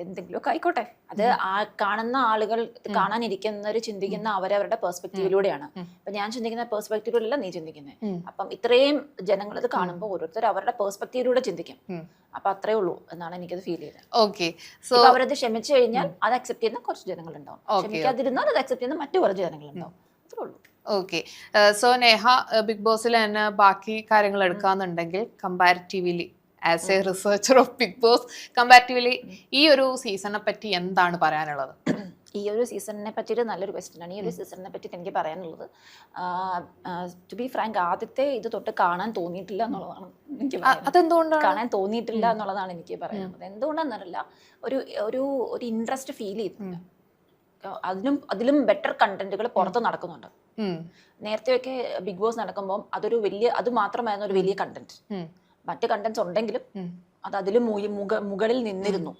അതെന്തെങ്കിലുമൊക്കെ ആയിക്കോട്ടെ. അത് കാണുന്ന ആളുകൾ, കാണാനിരിക്കുന്നവർ ചിന്തിക്കുന്ന അവരവരുടെ പെർസ്പെക്റ്റീവിലൂടെയാണ്. അപ്പൊ ഞാൻ ചിന്തിക്കുന്ന പെർസ്പെക്റ്റീവിലല്ല നീ ചിന്തിക്കുന്നത്. അപ്പം ഇത്രയും ജനങ്ങൾ ഇത് കാണുമ്പോൾ ഓരോരുത്തർ അവരുടെ പെർസ്പെക്റ്റീവിലൂടെ ചിന്തിക്കും. അപ്പൊ അത്രേ ഉള്ളൂ എന്നാണ് എനിക്കത് ഫീൽ ചെയ്തത്. ഓക്കെ, സോ ഇപ്പൊ അവരത് ക്ഷമിച്ചു കഴിഞ്ഞാൽ അത് അക്സെപ്റ്റ് ചെയ്യുന്ന കുറച്ച് ജനങ്ങളുണ്ടാവും, ക്ഷമിക്കാതിരുന്നാൽ അത് അക്സെപ്റ്റ് ചെയ്യുന്ന മറ്റു കുറച്ച് ജനങ്ങളുണ്ടാവും. അത്രേ ഉള്ളൂ. ഓക്കെ, സോ നേഹ ബിഗ് ബോസിൽ തന്നെ ബാക്കി കാര്യങ്ങൾ എടുക്കാന്നുണ്ടെങ്കിൽ comparatively as a researcher of big boss, comparatively ഈ ഒരു സീസണെ പറ്റി എന്താണ് പറയാനുള്ളത്? ഈ ഒരു സീസണിനെ പറ്റിയിട്ട് നല്ലൊരു ക്വസ്റ്റ്യൻ ആണ്. ഈ ഒരു സീസണിനെ പറ്റിയിട്ട് എനിക്ക് പറയാനുള്ളത്, ടു ബി ഫ്രാങ്ക്, ആദ്യത്തെ ഇത് തൊട്ട് കാണാൻ തോന്നിയിട്ടില്ല എന്നുള്ളതാണ് എനിക്ക് അതെന്തുകൊണ്ടാണ് കാണാൻ തോന്നിയിട്ടില്ല എന്നുള്ളതാണ് എനിക്ക് പറയാനുള്ളത്. എന്തുകൊണ്ടാണെന്നറിയില്ല, ഒരു ഒരു ഒരു ഇൻട്രസ്റ്റ് ഫീൽ ചെയ്തില്ല. അതിലും ബെറ്റർ കണ്ടന്റുകൾ പുറത്ത് നടക്കുന്നുണ്ട്. നേരത്തെയൊക്കെ ബിഗ് ബോസ് നടക്കുമ്പോൾ അത് മാത്രമായിരുന്നു ഒരു വലിയ കണ്ടന്റ്. മറ്റ് കണ്ടന്റ്സ് ഉണ്ടെങ്കിലും അത് അതിലും മുകളിൽ നിന്നിരുന്നു.